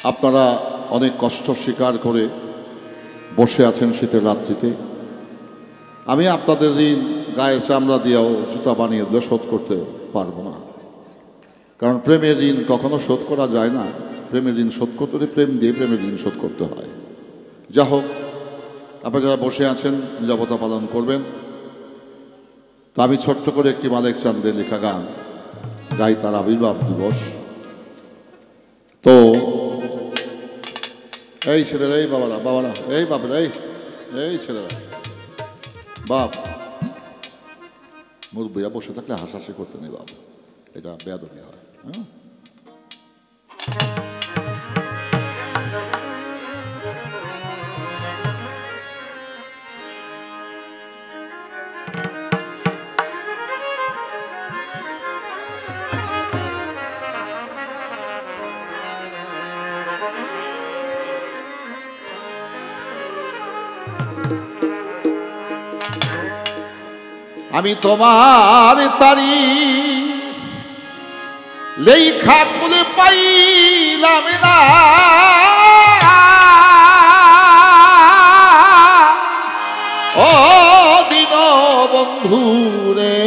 আপনারা অনেক কষ্ট স্বীকার করে বসে আছেন শীতের রাত্রিতে। আমি আপনাদের ঋণ গায়ের চামড়া দিয়েও জুতা বানিয়ে দিলে শোধ করতে পারবো না, কারণ প্রেমের ঋণ কখনো শোধ করা যায় না। প্রেমের ঋণ শোধ করতে হলে প্রেম দিয়ে প্রেমের ঋণ শোধ করতে হয়। যা হোক, আপনারা যারা বসে আছেন নীরবতা পালন করবেন। তো আমি ছোট্ট করে একটি মালেক চাঁদের লেখা গান গাই, তার আবির্ভাব দিবস। তো এই ছেলেরা, এই বাবারা, এই বাপরা, এই ছেলেরা, বাপ মুরব্বীরা বসে থাকলে হাসাহাসি করতে নেই বাপ, এটা বেয়াদবি হয়। হ্যাঁ, আমি তোমার তারিফ লেখা খুলে পাইলাম না, ও দিন বন্ধু রে।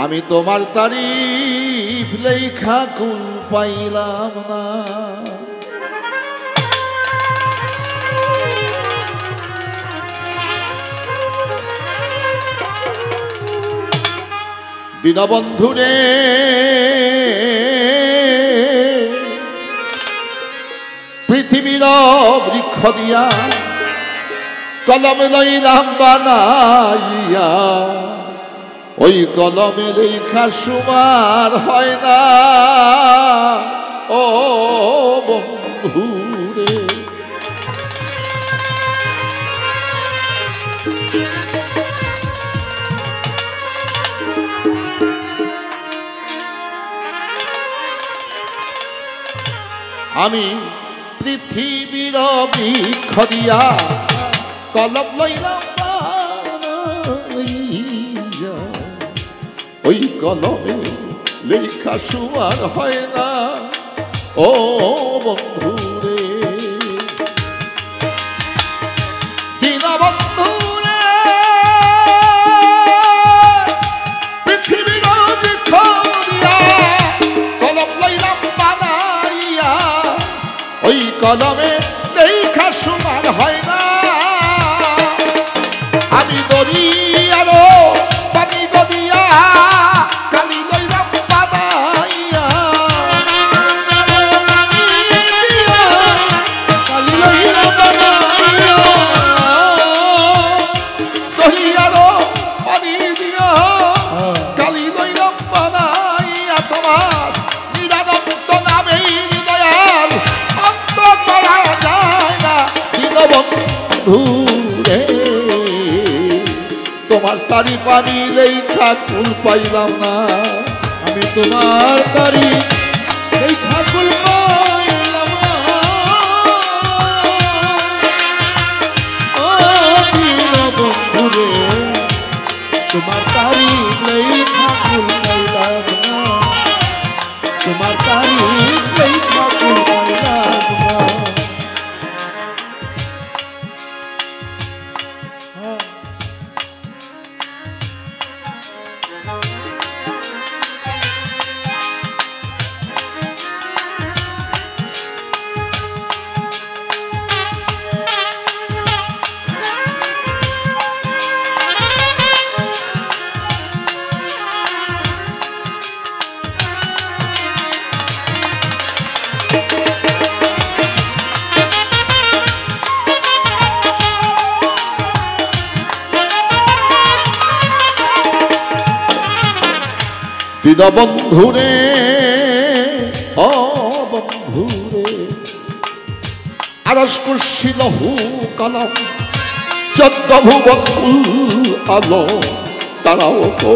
আমি তোমার তারিফ লেখা খুল পাইলাম না, দীনবন্ধু রে। পৃথিবীর বৃক্ষ দিয়া কলম লইলাম বানাইয়া, ওই কলমে লেখা সুমার হয় না, ও বন্ধু রে। আমি পৃথিবীর বৃক্ষ দিয়া কলম লইলাম বানাইয়া, ওই কলমে লেখা সুমার হয় না, ও বন্ধু রে। দীনবন্ধু রে, পৃথিবীর বৃক্ষ দিয়া কলম লইলাম বানাইয়া, ওই কলমে লেখা সুমার হয় না। আমি দরিয়ার পানি গদিয়া কালি লইলাম বানাইয়া, দরিয়ার পানি দিয়া কালি লইলাম বানাইয়া, তোমার নিরানন্দ নামের দয়াল অন্ত করা যায় না। দীনবন্ধু রে, তোমার তারিফ আমি লেখা কুল পাইলাম না, আমি তোমার তারিফ লেখা কুল পাইলাম না, ও দীনবন্ধু রে। তোমার তারিফ লেখা কুল পাইলাম না, তোমার তারিফ লেখা কুল পাইলাম না। দীনবন্ধু রে, ও বন্ধু রে। আরশ কুরসি লহু কলম 14 ভুবন আলো, তারাও তো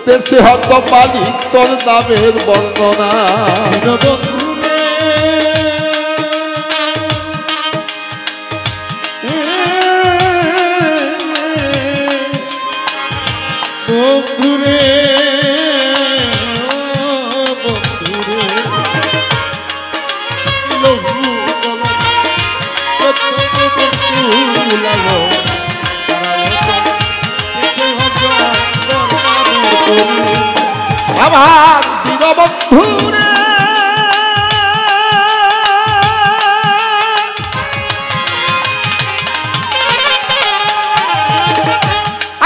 দেশে হত মালিক তোর নামের বর্ণনা। দীনবন্ধু রে, বন্ধু রে। আমার দীনবন্ধু রে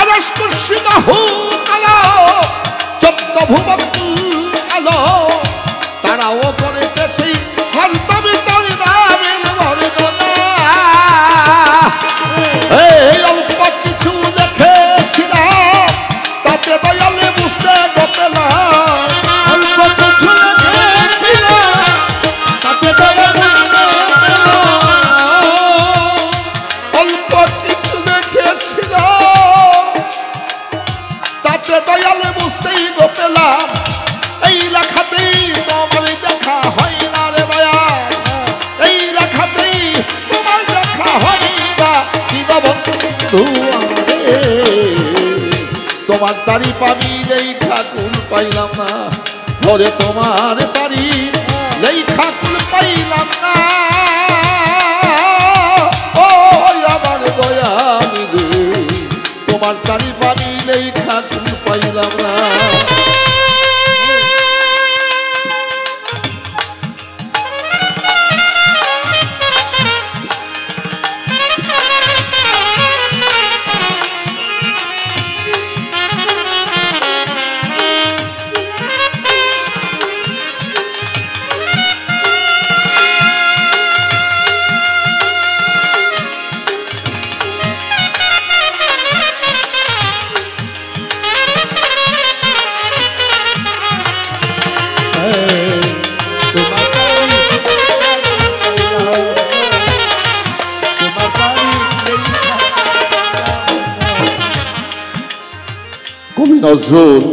আরশ কুরসি লাহুত আলো চন্দ্র ভুবন আলো তারাও করিতেছে হরদম তোর নামের বর্ণনা এই অল্প কিছু লিখেছিলাম তাতে দয়ালে বুঝতে পেলাম অল্প কিছু লিখেছিলাম তাতে দয়ালে অল্প কিছু লিখেছিলাম তাতে দয়ালে বুঝতেই পেলাম এই লেখাতেই তোমার দেখা হয় না রে দয়া এই লেখাতেই তোমার দেখা হয় না দীনবন্ধু তোমার তারিফ আমি লেখা কুল পাইলাম না ঘরে তোমার তারিফ লেখা কুল পাইলাম না ও আমার দয়ালি রে তোমার তারিফ আমি লেখা কুল পাইলাম না কবি নজরুল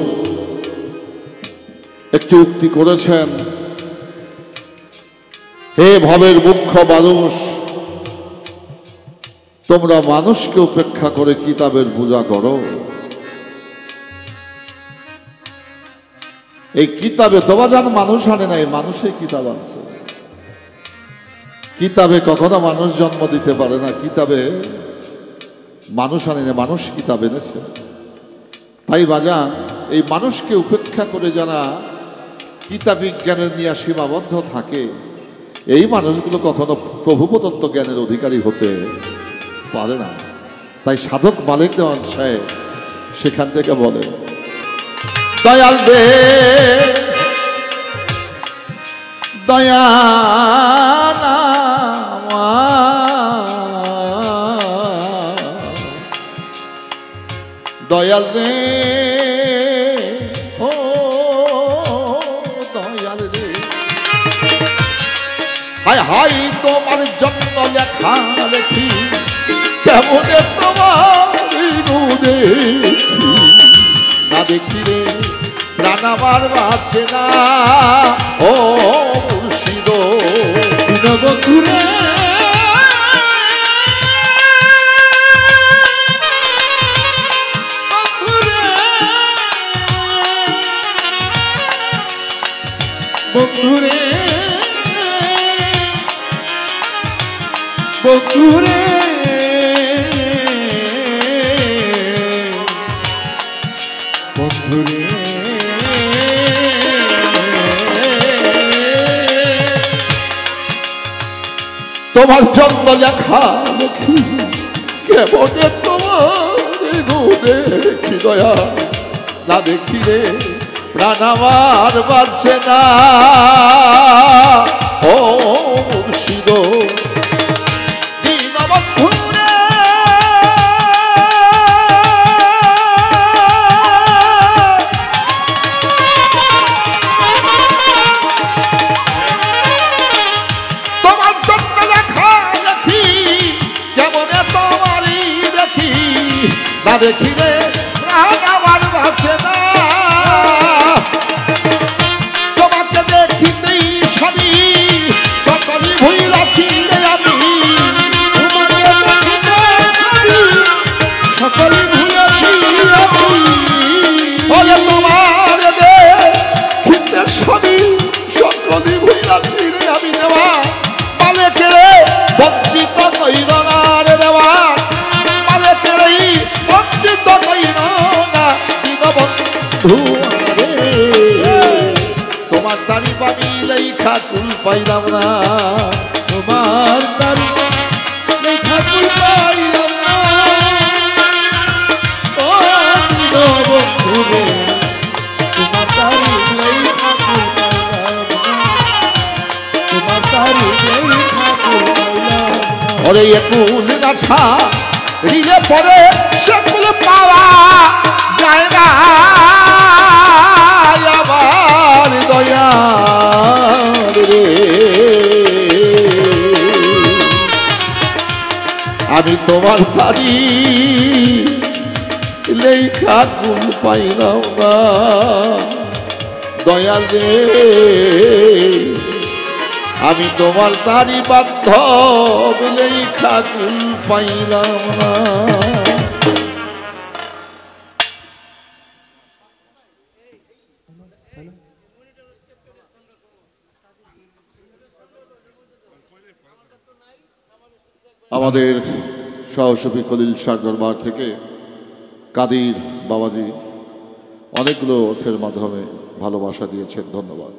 একটি উক্তি করেছেন হে ভবের মুখ্য মানুষ তোমরা মানুষকে উপেক্ষা করে কিতাবের পূজা করো এই কিতাবে তোমরা জানো মানুষ আনে নাই মানুষই কিতাব আনছে কিতাবে কখনো মানুষ জন্ম দিতে পারে না কিতাবে মানুষ আনে না মানুষ কিতাব এনেছে তাই বাজান এই মানুষকে উপেক্ষা করে যারা কিতাবিক জ্ঞানের নিয়ে সীমাবদ্ধ থাকে এই মানুষগুলো কখনো প্রভুপ্রদত্ত জ্ঞানের অধিকারী হতে পারে না তাই সাধক মালিক দেওয়ান সাহেব সেখান থেকে বলে দয়াল দে দয়ালা দয়াল রে ও দয়াল রে হায় হায় তোমার জন্য লেখা লেখি কেমন তোমার দেখি না দেখি রে প্রাণ আমার বাঁচে না ও মুর্শিদ দীনবন্ধু রে বন্ধুরে বন্ধুরে বন্ধুরে তোমার জন্ম লেখা লেখি কেমনে তোমার দেখি দয়া না দেখি রে প্রাণ আমার বাঁচে না ও মুর্শিদ দীনবন্ধু রে তোমার জন্য লেখা লেখি কেমনে তোমারই দেখি না দেখি রে প্রাণ আমার বাঁচে না তোমাকে দেখিতেই স্বামী সকলে ভুলাছি আমি সকলে ভুলেছি বলে তোমার দেখিতে স্বামী সকলে ভুলাছি রে আমি দেওয়া মালেকে বঞ্চিত কইর না রে দেওয়া মালেকে বঞ্চিত কইর না দীনবন্ধু রে পাইলাম না। তোমার তারি লেখা কুল পাইলাম না। ও বন্ধুরে তোমার তারি লেখা কুল পাইলাম না। তোমার তারি লেখা কুল পাইলাম না। ওরে একুল গাছা রিলে পরে সেকুল পাওয়া যায় না আবার দয়া রে। আমি তোমার তারি লেখা কুল পাইলাম না দয়াল রে। আমি তোমার তারি বাধ্য লেখা কুল পাইলাম না। আমাদের সহসভী খলিল শাহ দরবার থেকে কাদির বাবাজি অনেকগুলো অর্থের মাধ্যমে ভালোবাসা দিয়েছেন, ধন্যবাদ।